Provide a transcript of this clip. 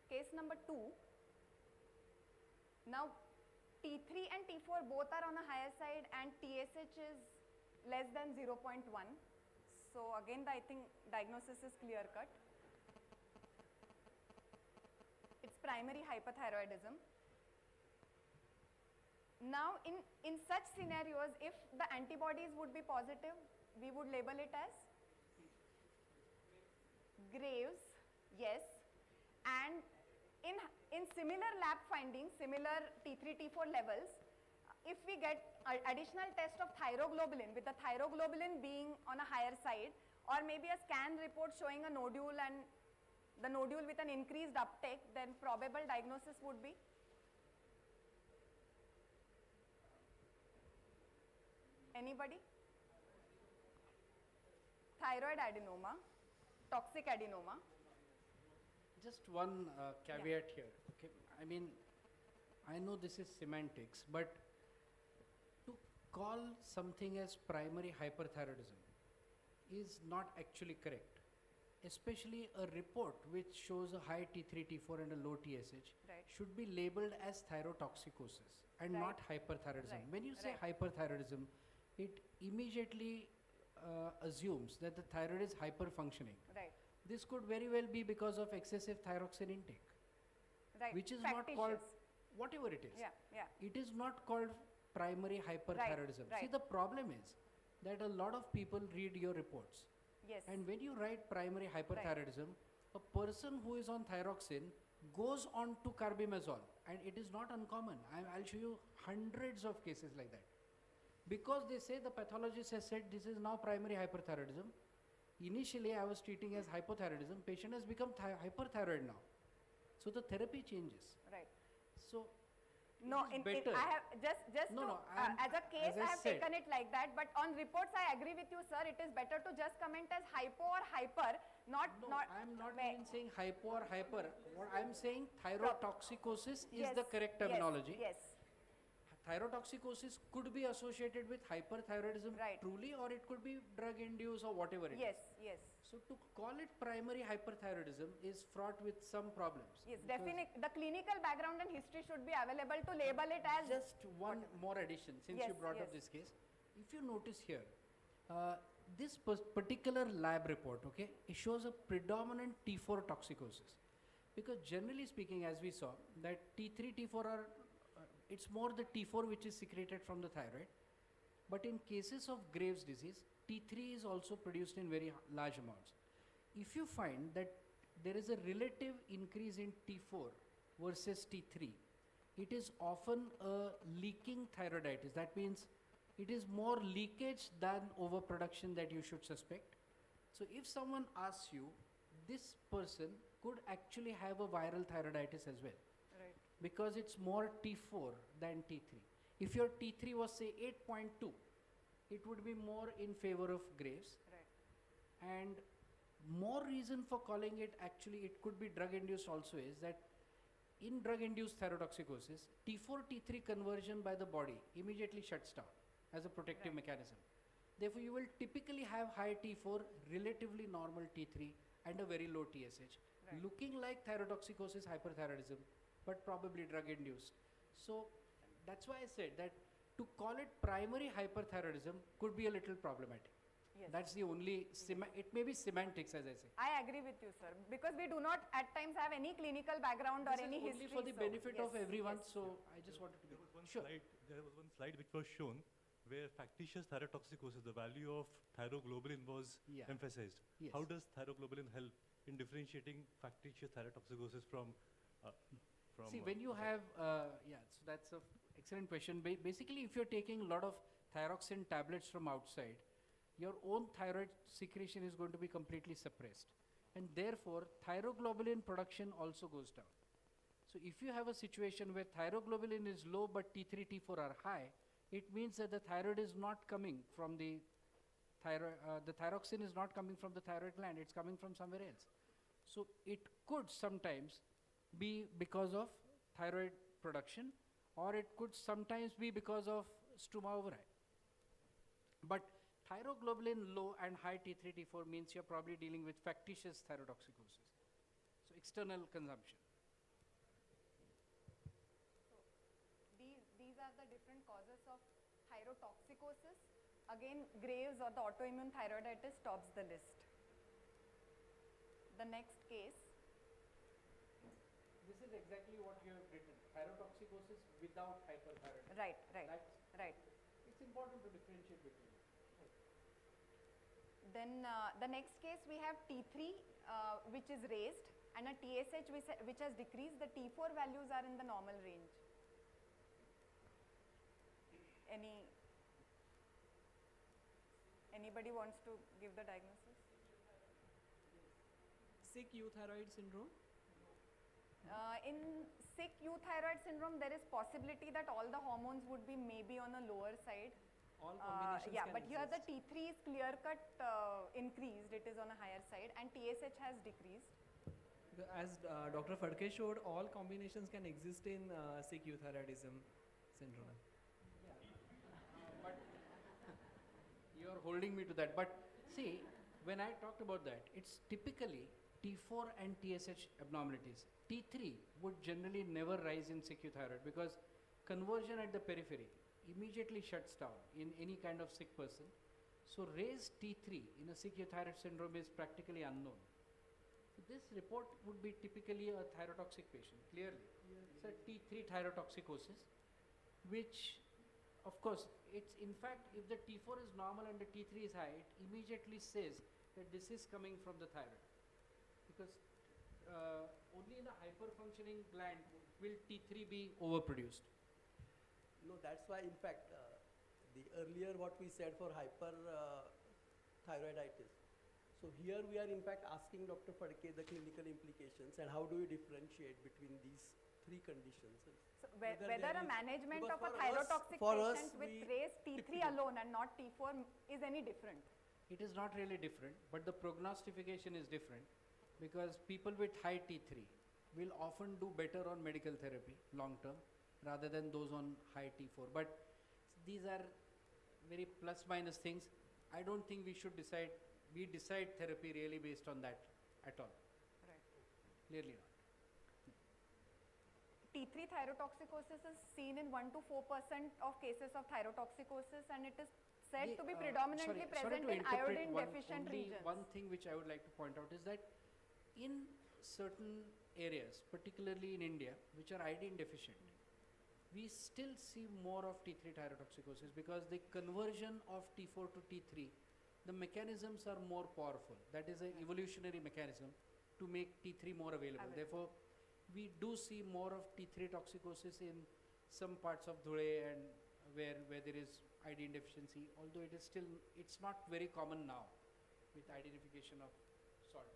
case number 2. Now T3 and T4 both are on a higher side and TSH is less than 0.1. So again I think diagnosis is clear cut. It's primary hyperthyroidism. Now in such scenarios, if the antibodies would be positive, we would label it as Graves, yes, and in similar lab findings, similar T3, T4 levels, if we get additional test of thyroglobulin, with the thyroglobulin being on a higher side, or maybe a scan report showing a nodule and the nodule with an increased uptake, then probable diagnosis would be anybody? Thyroid adenoma, toxic adenoma. Just one caveat here. Okay, I mean, I know this is semantics, but to call something as primary hyperthyroidism is not actually correct. Especially a report which shows a high T3, T4 and a low TSH should be labeled as thyrotoxicosis and not hyperthyroidism. When you say hyperthyroidism, it immediately assumes that the thyroid is hyperfunctioning. This could very well be because of excessive thyroxine intake, which is not called, whatever it is, it is not called primary hyperthyroidism. See, the problem is that a lot of people read your reports. And when you write primary hyperthyroidism, a person who is on thyroxine goes on to carbimazole, and it is not uncommon. I'll show you hundreds of cases like that. Because they say the pathologist has said this is now primary hyperthyroidism. Initially I was treating as hypothyroidism, patient has become hyperthyroid now. So the therapy changes. So no, I have just as a case I have taken it like that, but on reports I agree with you, sir. It is better to just comment as hypo or hyper, not. I am not even saying hypo or hyper. What I am saying, thyrotoxicosis is the correct terminology. Thyrotoxicosis could be associated with hyperthyroidism truly, or it could be drug induced or whatever it is. So to call it primary hyperthyroidism is fraught with some problems. Definitely. The clinical background and history should be available to label it as. Just one more addition, since you brought up this case. If you notice here, this particular lab report, okay, it shows a predominant T4 toxicosis. Because generally speaking, as we saw, that T3, T4 are it's more the T4 which is secreted from the thyroid, but in cases of Graves' disease, T3 is also produced in very large amounts. If you find that there is a relative increase in T4 versus T3, it is often a leaking thyroiditis. That means it is more leakage than overproduction that you should suspect. So if someone asks you, this person could actually have a viral thyroiditis as well. Because it's more T4 than T3. If your T3 was say 8.2, it would be more in favor of Graves. And more reason for calling it, actually it could be drug induced also, is that in drug induced thyrotoxicosis, T4 T3 conversion by the body immediately shuts down as a protective mechanism. Therefore you will typically have high T4, relatively normal T3 and a very low TSH, looking like thyrotoxicosis hyperthyroidism, but probably drug induced. So that's why I said that to call it primary hyperthyroidism could be a little problematic. That's the only, it may be semantics, as I say. I agree with you, sir, because we do not at times have any clinical background or any history. Only for the benefit of everyone, so I just wanted to be There was one slide which was shown where factitious thyrotoxicosis, the value of thyroglobulin was emphasized. How does thyroglobulin help in differentiating factitious thyrotoxicosis from see, when you have, so that's an excellent question. Basically, if you're taking a lot of thyroxine tablets from outside, your own thyroid secretion is going to be completely suppressed. And therefore, thyroglobulin production also goes down. So if you have a situation where thyroglobulin is low but T3, T4 are high, it means that the thyroid is not coming from the thyroid, the thyroxine is not coming from the thyroid gland, it's coming from somewhere else. So it could sometimes be because of thyroid production, or it could sometimes be because of struma ovari. But thyroglobulin low and high T3, T4 means you're probably dealing with factitious thyrotoxicosis. So external consumption. thyrotoxicosis. Again, Graves or the autoimmune thyroiditis tops the list. The next case. This is exactly what you have written, thyrotoxicosis without hyperthyroidism. Right. It's important to differentiate between them. Then the next case we have T3 which is raised and a TSH which has decreased. The T4 values are in the normal range. Anybody wants to give the diagnosis? Sick euthyroid syndrome? In sick euthyroid syndrome, there is possibility that all the hormones would be maybe on a lower side. All combinations yeah, can but here the exist. T3 is clear cut increased, it is on a higher side, and TSH has decreased. As Dr. Phadke showed, all combinations can exist in sick euthyroidism syndrome. But you are holding me to that. But see, when I talked about that, it's typically T4 and TSH abnormalities. T3 would generally never rise in sick euthyroid because conversion at the periphery immediately shuts down in any kind of sick person. So raised T3 in a sick euthyroid syndrome is practically unknown. So this report would be typically a thyrotoxic patient, clearly. It's a T3 thyrotoxicosis, which of course, it's in fact, if the T4 is normal and the T3 is high, it immediately says that this is coming from the thyroid. Because only in a hyper-functioning gland will T3 be overproduced. No, that's why in fact the earlier what we said for hyperthyroiditis. So here we are in fact asking Dr. Phadke the clinical implications and how do we differentiate between these three conditions. So whether a management of a because thyrotoxic for us, patient with we raised T3 typically- alone and not T4 is any different. It is not really different, but the prognostication is different because people with high T3 will often do better on medical therapy long term rather than those on high T4. But these are very plus minus things. I don't think we decide therapy really based on that at all. Right. Clearly not. T3 thyrotoxicosis is seen in 1 to 4% of cases of thyrotoxicosis, and it is said to be predominantly present in iodine deficient regions. One thing which I would like to point out is that in certain areas, particularly in India, which are iodine deficient, we still see more of T3 thyrotoxicosis because the conversion of T4 to T3, the mechanisms are more powerful. That is an evolutionary mechanism to make T3 more available. Therefore, we do see more of T3 toxicosis in some parts of Dhule and where there is iodine deficiency, although it's not very common now with identification of salt.